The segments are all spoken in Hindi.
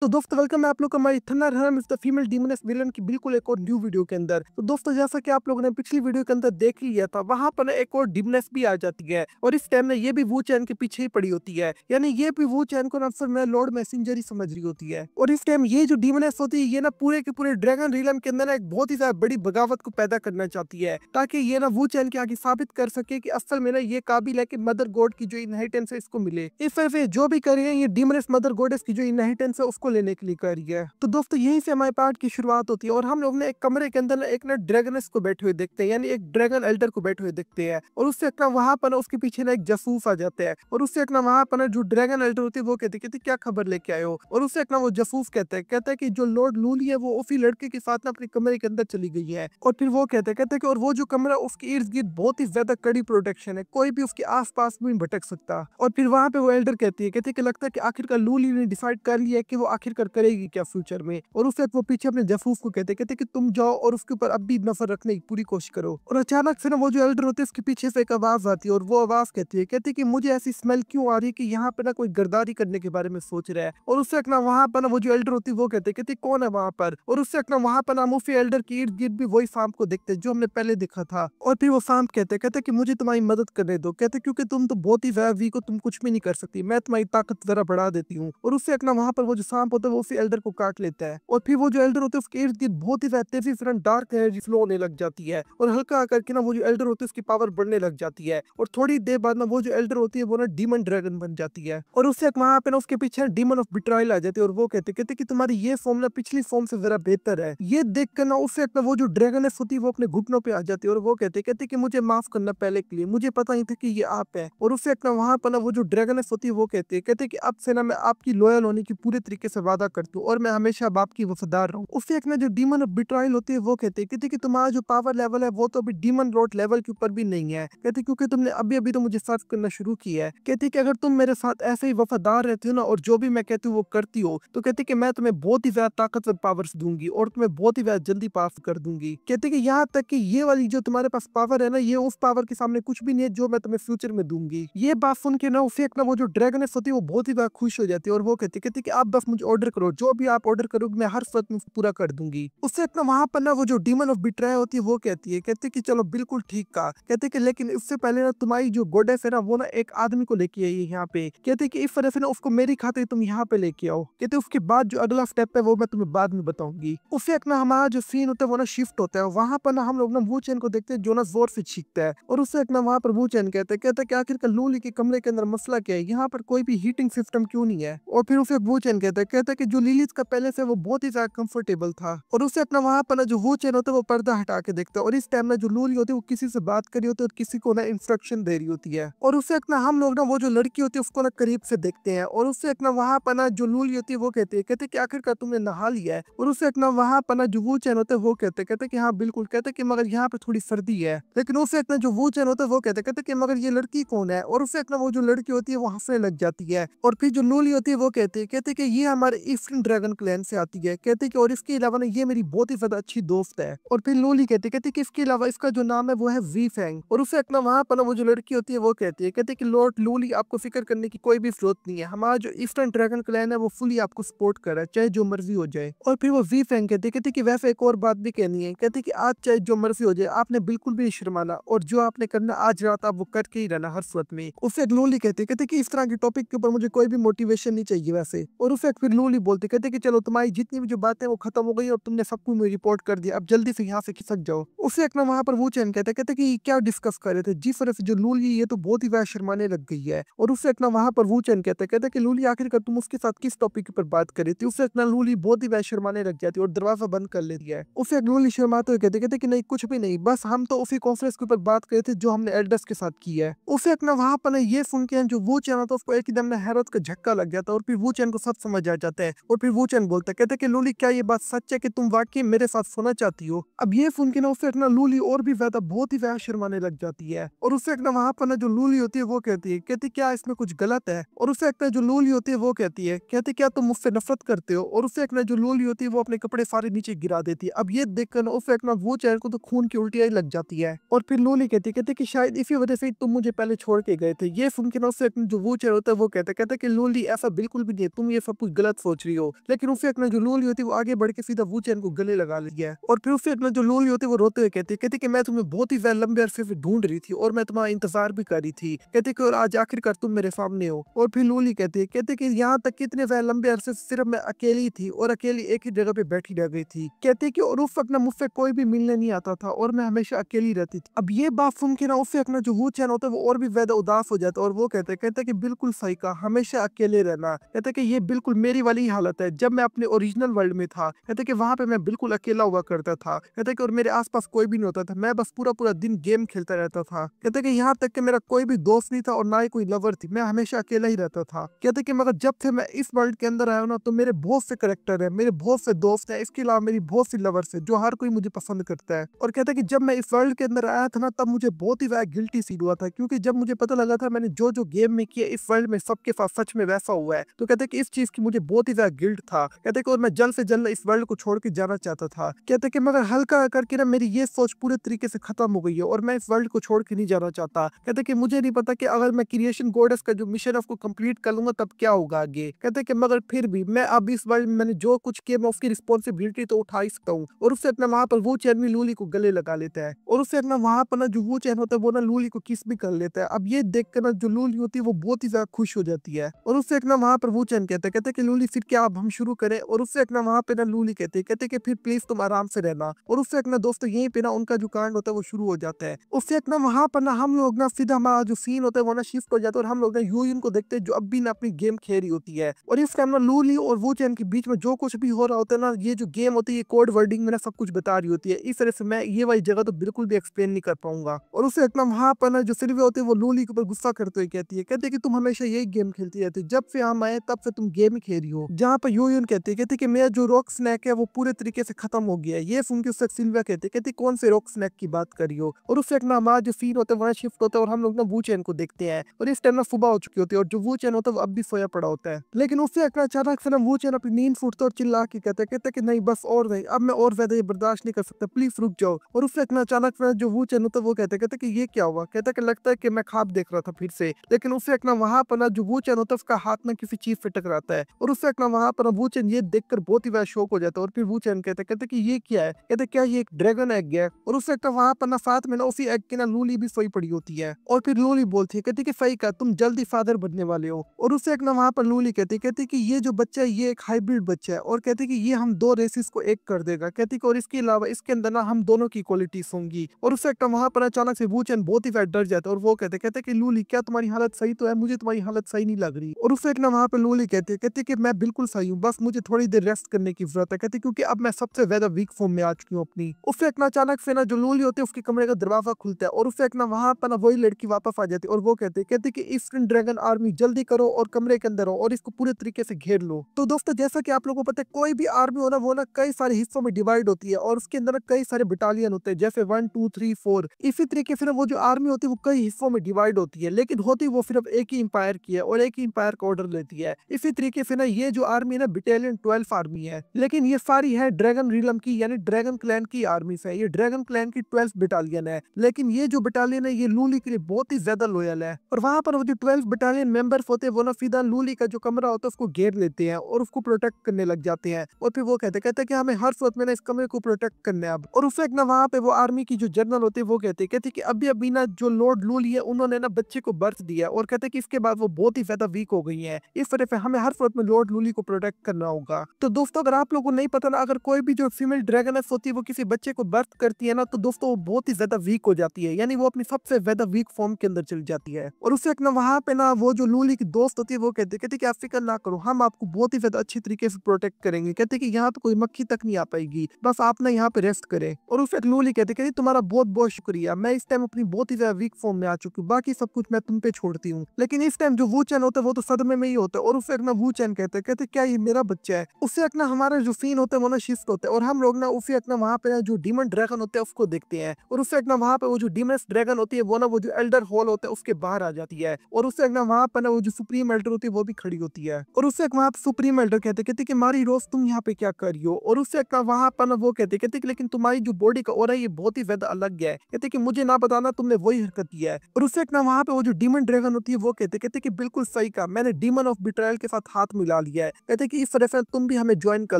तो दोस्तों वेलकम है आप लोग का हमारी थंडर हरम इज द फीमेल डीमनेस विलन की बिल्कुल एक और न्यू वीडियो के अंदर। तो दोस्तों जैसा कि आप लोगों ने पिछली वीडियो के अंदर देख लिया था, वहां पर ना एक और डीमनेस भी आ जाती है और इस टाइम में ये भी वू चैन के पीछे ही पड़ी होती है, यानी ये भी वू चैन को ना अक्सर में लॉर्ड मैसेंजर ही समझ रही होती है। और इस टाइम ये जो डीमनेस होती है ये ना पूरे के पूरे ड्रैगन रिलम के अंदर ना एक बहुत ही ज्यादा बड़ी बगावत को पैदा करना चाहती है, ताकि ये ना वू चैन के आगे साबित कर सके कि असल में ना ये काबिल है कि मदर गॉड की जो इनहेरिटेंस है इसको मिले। इस वजह से जो भी कर रही है ये डीमनेस मदर गॉडेस की जो इनहेरिटेंस है उसको लेने के लिए कर रही है। तो दोस्तों यहीं से हमारे पार्ट की शुरुआत होती है और हम लोग ने एक कमरे के अंदर ना एक ना ड्रैगनस को बैठे हुए देखते हैं, यानी एक ड्रैगन एल्डर को बैठे हुए देखते हैं। और उससे एक ना वहां पर ना उसके पीछे ना एक जासूस आ जाते हैं और उससे एक ना वहां पर ना जो ड्रैगन एल्डर होती है वो कहती क्या खबर लेके आए हो। और उससे एक ना वो जासूस कहता है कि जो लॉर्ड लूली है वो उसी लड़के के साथ ना अपने कमरे के अंदर चली गई है। और फिर वो कहते हैं कि और वो जो कमरा उसके इर्द गिर्द बहुत ही ज्यादा कड़ी प्रोटेक्शन है, कोई भी उसके आस पास भी नहीं भटक सकता। और फिर वहां पे वो एल्डर कहती है कि लगता है कि आखिरकार लूली ने डिसाइड कर लिया है कि वो आखिरकार करेगी क्या फ्यूचर में। और उससे वो पीछे अपने जासूस को कहते कि तुम जाओ और उसके ऊपर अब भी नजर रखने की पूरी कोशिश करो। और अचानक से ना वो जो एल्डर होते हैं उसके पीछे से एक आवाज आती है और वो आवाज कहती है कि मुझे ऐसी स्मेल क्यों आ रही है कि यहाँ पे ना कोई गद्दारी करने के बारे में सोच रहा है। और उससे एक ना वहां पर ना वो जो एल्डर होती है वो कहती कौन है वहां पर। और उससे एक ना वहां पर ना हम उसी एल्डर की इर्द गिर्द भी वही सांप को देखते हैं जो हमने पहले देखा था। और फिर वो सांप कहते कि मुझे तुम्हारी मदद करने दो, कहते क्योंकि तुम तो बहुत ही ज्यादा वीक हो, तुम कुछ भी नहीं कर सकती, मैं तुम्हारी ताकत जरा बढ़ा देती हूँ। और उससे एक ना वहां पर वो जो सांप होता है वो उसी एल्डर को काट लेता है। और फिर वो जो एल्डर होते हैं उसके इर्द गिर्द बहुत ही ज्यादा तेजी से डार्क एनर्जी फ्लो होने लग जाती है और हल्का करके ना वो जो एल्डर होती है उसकी पावर बढ़ने लग जाती है। और थोड़ी देर बाद ना वो जो एल्डर होती है वो ना डीमन ड्रैगन बन जाती है। और उससे एक वहां पे ना उसके पीछे डीमन ऑफ बिट्रायल आ जाती है और वो कहते कि तुम्हारी ये फॉर्म ना पिछली फॉर्म से जरा बेहतर है। ये देख कर ना उससे एक ना वो जो ड्रैगन होती है वो अपने घुटनों पे आ जाती है और वो कहते कि मुझे माफ करना पहले के लिए, मुझे पता नहीं था कि ये आप है। और उससे एक ना वहां पर ना वो जो ड्रैगन होती है वो कहते कि अब से ना मैं आपकी लॉयल होने की पूरे तरीके से वादा करती हूँ और मैं हमेशा अब आपकी वफादार रहूं। उससे एक ना जो डीमन ऑफ बिट्रायल होती है वो कहते कि तुम्हारा जो पावर लेवल है वो तो अभी डीमन लॉर्ड लेवल के ऊपर भी नहीं है, कहते क्योंकि तुमने अभी अभी तो मुझे सर्व करना शुरू किया है। कहते कि अगर तुम मेरे साथ ऐसे ही वफादार रहते हो ना और जो भी मैं कहती हूँ वो करती हो, तो कहते कि मैं तुम्हें बहुत ही ज्यादा ताकतवर पावर्स दूंगी और तुम्हें बहुत ही ज्यादा जल्दी पास कर दूंगी। कहते कि यहाँ तक कि ये वाली जो तुम्हारे पास पावर है ना ये उस पावर के सामने कुछ भी नहीं है जो मैं तुम्हें फ्यूचर में दूंगी। ये बात सुन के ना उसे एक ना वो जो ड्रैगनेस होती है वो बहुत ही ज्यादा खुश हो जाती है और वो कहती कि आप बस मुझे ऑर्डर करो, जो भी आप ऑर्डर करोगे मैं हर शर्त में पूरा कर दूंगी। उससे एक ना वहां पर ना वो जो डीमन ऑफ बिट्रायल होती है वो कहती कि चलो बिल्कुल ठीक कहा, कहते कि लेकिन इससे पहले ना तुम्हारी जो गोडेस है ना वो ना एक आदमी को लेके आई है यहाँ पे, कहते कि इस वजह से ना उसको मेरी खातिर तुम यहाँ पे लेके आओ। कहते उसके बाद जो अगला स्टेप है वो मैं तुम्हें बाद में बताऊंगी। उससे एक ना हमारा जो सीन होता है वो ना शिफ्ट होता है, वहां पर ना हम लोग ना वू चैन को देखते हैं जो ना जोर से चीखता है। और उससे एक ना वहां पर वू चैन कहते कि आखिरकार लूली के कमरे के अंदर मसला क्या है, यहाँ पर कोई भी हीटिंग सिस्टम क्यों नहीं है। और फिर उसे वू चैन कहता है कि जो लिलीज का पैलेस है वो बहुत ही ज्यादा कंफर्टेबल था। और उससे अपना वहां पर ना जो वू चैन होता है वो पर्दा हटा के देखता है और इस टाइम ना जो लूली होती है वो किसी से बात कर रही होती है और किसी को ना इंस्ट्रक्शन दे रही होती है। और उससे एक ना हम लोग ना वो जो लड़की होती है उसको ना करीब से देखते हैं और उससे एक ना वहां पर ना जो लूली होती है वो कहते कि आखिरकार तुमने नहा लिया है। और उससे एक ना वहां पर ना जो वू चैन होता है वो कहते कि हाँ बिल्कुल, कहते कि मगर यहाँ पे थोड़ी सर्दी है। लेकिन उससे एक ना जो वू चैन होता है वो कहते कि मगर ये लड़की कौन है। और उससे एक ना वो जो लड़की होती है वो हंसने लग जाती है। और फिर जो लूली होती है वो कहते कि ये हमारे ईस्टर्न ड्रैगन क्लैन से आती है, कहते कि और इसके अलावा ना ये मेरी बहुत ही ज्यादा अच्छी दोस्त है। और फिर लूली कहते कि इसके अलावा इसका जो नाम है वो है वी फैंग। और उससे एक ना वहां पर ना वो जो लड़की होती है वो कहती है कि लॉर्ड लूली आपको फिक्र करने की कोई भी जरूरत नहीं है, हमारा जो ईस्टर्न ड्रैगन क्लैन है वो फुली आपको सपोर्ट कर रहा है चाहे जो मर्जी हो जाए। और फिर वो वी फैंग कहते कि वैसे एक और बात भी कहनी है, कहते कि आज चाहे जो मर्जी हो जाए आपने बिल्कुल भी नहीं शर्माना और जो आपने करना आज रात आप वो करके ही रहना हर सूरत में। उससे एक लूली कहते कि इस तरह के टॉपिक के ऊपर मुझे कोई भी मोटिवेशन नहीं चाहिए वैसे। और उससे फिर लूली बोलते कहते कि चलो तुम्हारी जितनी भी जो बातें वो खत्म हो गई और तुमने सब कुछ मुझे रिपोर्ट कर दिया, अब जल्दी से यहाँ से खिसक जाओ। उससे एक ना वहां पर वो चैन कहते कि क्या डिस्कस कर रहे थे, जिस तरह से जो लूली ये तो बहुत ही ज्यादा शर्माने लग गई है। और उससे एक ना वहां पर वो चैन कहते कि लूली आखिरकार तुम उसके साथ किस टॉपिक पर बात कर रही थी। उससे एक ना लूली बहुत ही ज्यादा शर्माने लग जाती है और दरवाजा बंद कर लेती है। उससे एक लूली शर्माते हुए कहते कि नहीं कुछ भी नहीं, बस हम तो उसी कॉन्फ्रेंस के ऊपर बात कर रहे थे जो हमने एल्डर्स के साथ की है। उससे एक ना वहां पर ना ये सुन के जो वो चैन होता है उसको एकदम ना हैरत का झटका लग जाता है और फिर वो चैन को सब समझ आ जाता है। और फिर वो चैन बोलता है कहते कि लूली क्या ये बात सच है कि तुम वाकई मेरे साथ सोना चाहती हो। अब ये सुन के ना उससे एक ना लूली और भी ज्यादा बहुत ही ज्यादा शर्माने लग जाती है। और उससे एक ना वहां पर ना जो लूली होती है वो कहती क्या इसमें कुछ गलत है। और उससे एक ना जो लूली होती है वो कहती क्या तुम मुझसे नफरत करते हो। और उससे एक ना जो लूली होती है वो अपने कपड़े सारे नीचे गिरा देती है। अब ये देखकर ना उससे एक ना वो चैन को तो खून की उल्टियां लग जाती है। और फिर लूली कहती कि शायद इसी वजह से तुम मुझे पहले छोड़ के गए थे। ये सुन के ना उससे एक जो वो चैन होता है वो कहता कि लूली ऐसा बिल्कुल भी नहीं है, तुम ये सब कुछ गलत गलत सोच रही हो। लेकिन उसे अपना जो लूली होती है वो आगे बढ़ के सीधा वू चैन को गले लगा लिया है। और फिर उसे अपना जो लूली होती है वो रोते हुए कहती है कि मैं तुम्हें बहुत ही ज्यादा लंबे अरसे से ढूंढ रही थी और मैं तुम्हारा इंतजार भी कर रही थी। कहती कि और आज आखिरकार तुम मेरे सामने हो। और फिर लूली कहती है कि यहाँ तक कितने ज्यादा लंबे अरसे से सिर्फ मैं अकेली थी और अकेली एक ही जगह पे बैठी रह गई थी। कहती है कि और उस वक्त ना मुझसे कोई भी मिलने नहीं आता था और मैं हमेशा अकेली रहती थी। अब ये बात सुन के ना उससे अपना जो वू चैन होता है वो और भी ज्यादा उदास हो जाता है और वो कहते हैं कि बिल्कुल सही कहा, हमेशा अकेले रहना। कहते हैं कि ये बिल्कुल मेरी वाली ही हालत है। जब मैं अपने ओरिजिनल वर्ल्ड में था, कहते हैं कि वहां पे मैं बिल्कुल अकेला हुआ करता था। कहते हैं कि और मेरे आसपास कोई भी नहीं होता था, मैं बस पूरा पूरा दिन गेम खेलता रहता था। कहते हैं कि यहाँ तक कि मेरा कोई भी दोस्त नहीं था और ना ही कोई लवर थी, मैं हमेशा अकेला ही रहता था। कहते हैं कि मगर जब से मैं इस वर्ल्ड के अंदर आया हूं ना, तो मेरे बहुत से करेक्टर है, मेरे बहुत से दोस्त है, इसके अलावा मेरी बहुत सी लवर्स है जो हर कोई मुझे पसंद करता है। और कहते हैं कि जब मैं इस वर्ल्ड के अंदर आया था ना, तब मुझे बहुत ही ज्यादा गिल्टी फील हुआ था, क्योंकि जब मुझे पता लगा था मैंने जो जो गेम में किया इस वर्ल्ड में सबके साथ सच में वैसा हुआ है, तो कहते हैं कि इस चीज की मुझे बहुत ही ज्यादा गिल्ट था। कहते हैं कि और मैं जल्द से जल्द इस वर्ल्ड को छोड़ के जाना चाहता था। कहते हैं कि मगर हल्का करके ना मेरी ये सोच पूरे तरीके से खत्म हो गई है और मैं इस वर्ल्ड को छोड़ के नहीं जाना चाहता। कहते हैं कि मुझे नहीं पता कि अगर मैं क्रिएशन गॉडेस का जो मिशन है उसको कंप्लीट कर लूंगा तब क्या होगा आगे। कहते हैं कि मगर फिर भी मैं अब इस वर्ल्ड में मैंने जो कुछ किया मैं उसकी रिस्पॉन्सिबिलिटी तो उठा ही सकता हूँ। और उससे अपना वहां पर वो चैन भी लूली को गले लगा लेता है और उससे अपना वहां पर ना जो वो चैन होता है वो ना लूली को किस भी कर लेता है। अब ये देख कर ना जो लूली होती है वो बहुत ही ज्यादा खुश हो जाती है और उससे एक ना वहां पर वो चैन कहते हैं कि लूली फिर क्या अब हम शुरू करें। और उससे एक ना वहां पे ना लूली कहते हैं कि फिर प्लीज तुम आराम से रहना। और उससे एक ना दोस्तों यहीं पे ना उनका जो कांड होता है वो शुरू हो जाता है। उससे एक ना वहां पर ना हम लोग ना सीधा हमारा जो सीन होता है वो ना शिफ्ट हो जाता है और हम लोग ना यूयन को देखते हैं जो अब भी ना अपनी गेम खेल रही होती है। और इस टाइम ना लूली और वो चैन के बीच में जो कुछ भी हो रहा होता है ना, ये जो गेम होती है ये कोड वर्डिंग में ना सब कुछ बता रही होती है। इस तरह से मैं ये वाली जगह तो बिल्कुल भी एक्सप्लेन नहीं कर पाऊंगा। और उससे एक ना वहां पर ना जो सिल्वे होते हैं वो लूली के ऊपर गुस्सा करते हुए कहती है कि तुम हमेशा यही गेम खेलती रहती हो, जब से हम आए तब से तुम गेम ही खेल रही हो। जहाँ पर यूयन कहती है कि मेरा जो रॉक स्नैक है वो पूरे तरीके से खत्म हो गया है। ये सुन के उससे सिल्विया कहती कौन से रॉक स्नैक की बात कर रही हो। और उससे एक ना हमारा जो सीन होता है वहाँ शिफ्ट होता है और हम लोग ना वू चैन को देखते हैं और इस टाइम ना सुबह हो चुकी होती है और जो वू चैन होता है वो अब भी सोया पड़ा होता है। लेकिन उससे एक ना अचानक से ना वू चैन अपनी नींद फूटता और चिल्ला के कहते कि नहीं बस और नहीं, अब मैं और ज्यादा ये बर्दाश्त नहीं कर सकता, प्लीज रुक जाओ। और उससे एक ना अचानक से जो वू चैन होता है वो कहते कि ये क्या हुआ। कहता कि लगता है कि मैं ख्वाब देख रहा था फिर से। लेकिन उससे एक ना वहां पर ना जो वू चैन होता है उसका हाथ ना किसी चीज पे टकराता है और उससे एक ना वहां पर वू चैन ये देखकर बहुत ही ज्यादा शौक हो जाता है। और फिर वू चैन कहते कि ये क्या है। कहते क्या ये एक ड्रैगन एग है। और उससे एक ना वहां पर ना साथ में ना उसी एग की ना लूली भी सोई पड़ी होती है। और फिर लूली बोलती है कहती कि सही का तुम जल्दी फादर बनने वाले हो। और उससे एक ना वहां पर लूली कहती कि ये जो बच्चा है ये एक हाइब्रिड बच्चा है और कहती कि ये हम दो रेसिस को एक कर देगा। कहती कि और इसके अलावा इसके अंदर ना हम दोनों की क्वालिटीज होंगी। और उससे एक ना वहां पर अचानक से वू चैन बहुत ही ज्यादा डर जाता है और वो कहते कि लूली क्या तुम्हारी हालत सही तो है, मुझे तुम्हारी हालत सही नहीं लग रही। और उससे एक ना वहां पर लूली कहती है कि मैं बिल्कुल सही हूँ, बस मुझे थोड़ी देर रेस्ट करने की जरूरत है। कहती क्योंकि अब मैं सबसे ज्यादा वीक फॉर्म में आ चुकी हूँ अपनी। उससे एक ना अचानक से ना जो लूली होती है उसके कमरे का दरवाजा खुलता है और उससे एक ना वहां पर ना वही लड़की वापस आ जाती है और वो कहती कि ईस्टर्न ड्रैगन आर्मी जल्दी करो और कमरे के अंदर हो और इसको पूरे तरीके से घेर लो। तो दोस्तों जैसा कि आप लोगों को पता है कोई भी आर्मी हो ना वो ना कई सारे हिस्सों में डिवाइड होती है और उसके अंदर ना कई सारे बटालियन होते हैं जैसे 1 2 3 4। इसी तरीके से ना वो जो आर्मी होती है वो कई हिस्सों में डिवाइड होती है, लेकिन होती वो सिर्फ एक ही इंपायर की है और एक ही इंपायर का ऑर्डर लेती है। इसी तरीके से ना ये जो आर्मी है ना बटालियन 12 आर्मी है, लेकिन ये सारी है ड्रैगन रिलम की यानी ड्रैगन क्लैन की आर्मी है। ये ड्रैगन क्लैन की 12 बटालियन है, लेकिन ये जो बटालियन है ये लूली के लिए बहुत ही ज्यादा लॉयल है। और वहां पर वो जो 12 बटालियन मेंबर्स होते हैं वो ना सीधा लूली का जो कमरा होता है उसको घेर लेते हैं और उसको प्रोटेक्ट करने लग जाते हैं। और फिर वो कहते हैं कि हमें हर सूरत में ना इस कमरे को प्रोटेक्ट करना है अब। और उससे एक ना वहां पे वो आर्मी की जो जनरल होती है वो कहते कि अभी ना जो लॉर्ड लूली है उन्होंने ना बच्चे को बर्थ दिया और कहते हैं कि इसके बाद वो बहुत ही ज्यादा वीक हो गई है, इस तरह से हमें हर सूरत में लॉर्ड लूली को प्रोटेक्ट करना होगा। तो दोस्तों अगर आप लोगों को नहीं पता ना, अगर कोई भी जो फीमेल ड्रैगनेस होती है वो किसी बच्चे को बर्थ करती है ना, तो दोस्तों वो बहुत ही ज्यादा वीक हो जाती है, यानी वो अपनी सबसे ज्यादा वीक फॉर्म के अंदर चली जाती है। और उससे एक ना वहां पे ना वो जो लूली की दोस्त होती है वो कहते कि आप फिक्र ना करो, हम आपको बहुत ही ज्यादा अच्छी तरीके से प्रोटेक्ट करेंगे। कहते कि यहाँ पे कोई मक्खी तक नहीं आ पाएगी, बस आप ना यहाँ पे रेस्ट करें। और उससे लूली कहते तुम्हारा बहुत बहुत शुक्रिया, मैं इस टाइम अपनी बहुत ही ज्यादा वीक फॉर्म में आ चुकी हूँ, बाकी सब कुछ मैं तुम पे छोड़ती हूँ। लेकिन इस टाइम जो वू चैन होता है वो तो सदमे में ही होता है और उससे एक ना वू चैन कहते क्या ये मेरा बच्चा है। उससे एक ना हमारा जो सीन होता है वो ना शिफ्ट होता है और हम लोग ना उसे एक ना वहाँ पे जो डीमन ड्रैगन होते हैं उसको देखते हैं। और उससे एक ना वहाँ पे वो जो डीमन ड्रैगन होती है वो ना वो जो एल्डर हॉल होता है उसके बाहर आ जाती है और उससे एक ना वहाँ पर ना वो जो सुप्रीम एल्डर होती है वो भी खड़ी होती है। और उससे एक वहाँ पे सुप्रीम एल्डर कहते कि मारी रोज तुम यहाँ पे क्या कर रही हो। और उससे एक ना वहाँ पर ना वो कहते कि लेकिन तुम्हारी जो बॉडी का ऑरा है ये बहुत ही ज्यादा अलग है। कहते कि मुझे ना बताना तुमने वही हरकत किया है। और उससे एक ना वहाँ पे वो जो डीमन ड्रैगन होती है वो कहते कि बिल्कुल सही कहा, मैंने डीमन ऑफ बिट्रायल के साथ हाथ मिला बुला लिया है। कहते कि इस तरह से तुम भी हमें ज्वाइन कर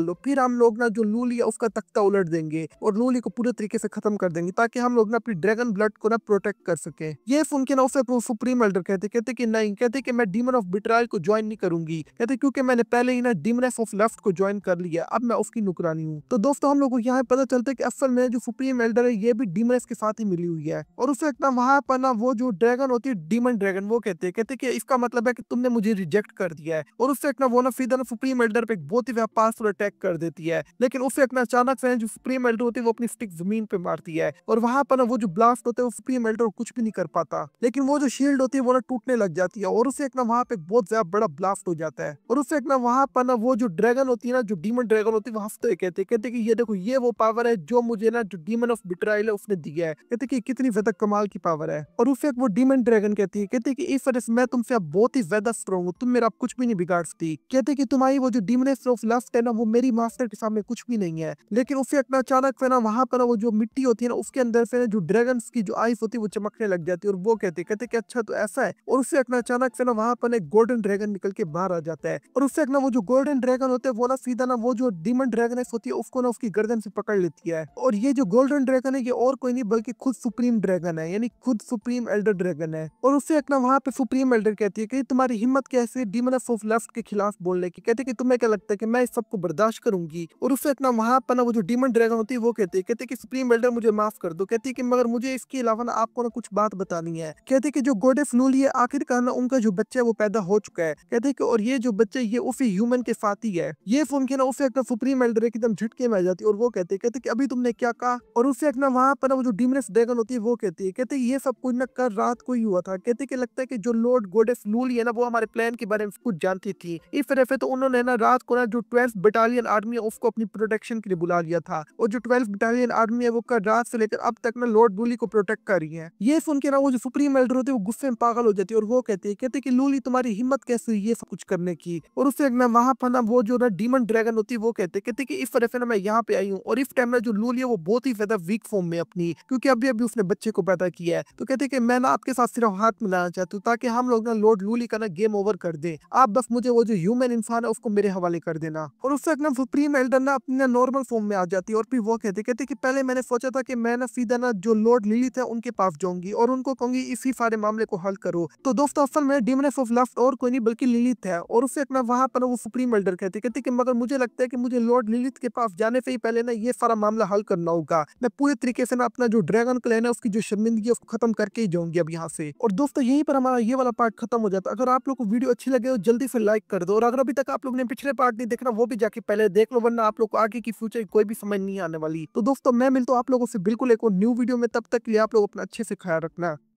लो, फिर हम लोग ना जो लूली है उसका तख्ता उलट देंगे और लूली को पूरे तरीके से खत्म कर देंगे ताकि हम लोग ना अपनी ड्रैगन ब्लड को ना प्रोटेक्ट कर सके। ये सुन के ना उसे सुप्रीम एल्डर कहते कि नहीं, कहते कि मैं डीमन ऑफ बिट्रायल को ज्वाइन नहीं करूंगी, कहते क्योंकि मैंने पहले ही ना डीमनेस ऑफ लेफ्ट को ज्वाइन कर लिया, अब मैं उसकी नुकरानी हूँ। तो दोस्तों हम लोग को यहाँ पता चलता है कि असल में जो सुप्रीम एल्डर है ये भी डीमनेस के साथ ही मिली हुई है और उसे ना वहां पर ना वो जो ड्रैगन होती है डीमन ड्रैगन, वो कहते कि इसका मतलब है कि तुमने मुझे रिजेक्ट कर दिया है और उससे ना वो ना सीधा ना सुप्रीम एल्डर पे एक बहुत ही पावरफुल अटैक कर देती है। लेकिन उससे ना अचानक से जो सुप्रीम एल्डर होती है वो अपनी स्टिक जमीन पे मारती है और वहां पर ना वो जो ब्लास्ट होता है वो सुप्रीम एल्डर कुछ भी नहीं कर पाता, लेकिन वो जो शील्ड होती है वो ना टूटने लग जाती है और उससे ना वहां पे बहुत ज्यादा बड़ा ब्लास्ट हो जाता है और उससे ना वहां पर ना वो जो ड्रैगन होती है ना, जो डीमन ड्रैगन होती है, वो हंसते कहते कि ये देखो ये वो पावर है जो मुझे ना जो डीमन ऑफ बिट्रायल है उसने दिया है। कहते कि कितनी ज्यादा कमाल की पावर है और उससे वो डीमन ड्रैगन कहती है, कहते कि इस वजह से मैं तुमसे अब बहुत ही ज्यादा स्ट्रॉन्ग हूँ, तुम मेरा अब कुछ भी नहीं बिगाड़ सकती। कहते कि तुम्हारी वो जो डीमनेस ऑफ लस्ट है ना वो मेरी मास्टर के सामने कुछ भी नहीं है। लेकिन उससे अपना अचानक से ना वहां पर वो जो मिट्टी होती है ना उसके अंदर से जो ड्रैगन की जो आइस होती है वो चमकने लग जाती है और वो कहते कि अच्छा तो ऐसा है। और उससे अपना अचानक से ना वहां पर एक गोल्डन ड्रैगन निकल के बाहर आ जाता है और उससे ना वो जो गोल्डन ड्रैगन होते हैं वो ना सीधा ना वो जो डीमन ड्रैगन होती है उसको ना उसकी गर्दन से पकड़ लेती है। और ये जो गोल्डन ड्रैगन है ये और कोई नहीं बल्कि खुद सुप्रीम ड्रैगन है, यानी खुद सुप्रीम एल्डर ड्रैगन है। और उससे एक ना वहां पे सुप्रीम एल्डर कहती है कि तुम्हारी हिम्मत कैसे डीमन ऑफ लेफ्ट के खिलाफ बोलने की, कहते कि तुम्हें क्या लगता है कि मैं इस सबको बर्दाश्त करूंगी। और उससे एक ना वहां पर ना वो जो डीमन ड्रैगन होती है वो कहते कि सुप्रीम एल्डर मुझे माफ कर दो, कहती कि मगर मुझे इसके अलावा ना आपको ना कुछ बात बतानी है। कहते कि जो गोडेस लूली है आखिरकार ना उनका जो बच्चा है वो पैदा हो चुका है, कहते कि और ये जो बच्चा ये उसी ह्यूमन के साथ ही है। ये सुन के ना उसे एक सुप्रीम एल्डर एकदम झटके में आ जाती है और वो कहते कि अभी तुमने क्या कहा। और उससे एक ना वहां पर वो जो डीमनेस ड्रैगन होती है वो कहते ये सब कुछ ना कल रात को ही हुआ था। कहते कि लगता है कि जो लॉर्ड गोडेस लूली है ना वो हमारे प्लान के बारे में कुछ जानती थी, इस तरह से तो उन्होंने ना रात को ना जो 12th बटालियन आर्मी है उसको अपनी प्रोटेक्शन के लिए बुला लिया था और जो 12th बटालियन आर्मी है वो कल रात से लेकर अब तक ना लॉर्ड लूली को प्रोटेक्ट कर रही है। ये सुन के ना वो जो सुप्रीम एल्डर होती है वो गुस्से में पागल हो जाती है और वो कहते कि लूली तुम्हारी हिम्मत कैसे हुई ये सब कुछ करने की। और उससे ना वहां पर ना वो जो ना डीमन ड्रैगन होती है वो कहते कि इस तरह से ना मैं यहाँ पे आई हूँ और इस टाइम में जो लूली है वो बहुत ही ज्यादा वीक फॉर्म में अपनी, क्योंकि अभी अभी उसने बच्चे को पैदा किया है। तो कहते कि मैं ना आपके साथ सिर्फ हाथ मिलाना चाहती हूँ ताकि हम लोग ना लॉर्ड लूली का ना गेम ओवर कर दे, आप बस मुझे वो जो ह्यूमन इंसान है उसको मेरे हवाले कर देना। और उससे ना सुप्रीम एल्डर ना अपने नॉर्मल फॉर्म में आ जाती है और फिर वो कहते कि पहले मैंने सोचा था कि मैं ना सीधा ना जो लॉर्ड लिलिथ है उनके पास जाऊंगी और उनको कहूंगी इसी सारे मामले को हल करो। तो दोस्तों असल में डीमनेस ऑफ लेफ्ट और कोई नहीं बल्कि लिलिथ है। और उससे ना वहां पर वो सुप्रीम एल्डर कहते कि मगर मुझे लगता है कि मुझे लॉर्ड लिलिथ के पास जाने से ही पहले ना ये सारा मामला हल करना होगा, मैं पूरे तरीके से ना अपना जो ड्रैगन क्लैन है उसकी जो शर्मिंदगी है उसको खत्म करके ही जाऊंगी अब यहाँ से। और दोस्तों यहीं पर हमारा ये वाला पार्ट खत्म हो जाता है। अगर आप लोग को वीडियो अच्छी लगे तो जल्दी से लाइक कर दो और अगर अभी तक आप लोग ने पिछले पार्ट नहीं देखना वो भी जाके पहले देख लो, वरना आप लोग को आगे की फ्यूचर कोई भी समझ नहीं आने वाली। तो दोस्तों मैं मिलता हूँ आप लोगों से बिल्कुल एक और न्यू वीडियो में, तब तक के लिए आप लोग अपना अच्छे से ख्याल रखना।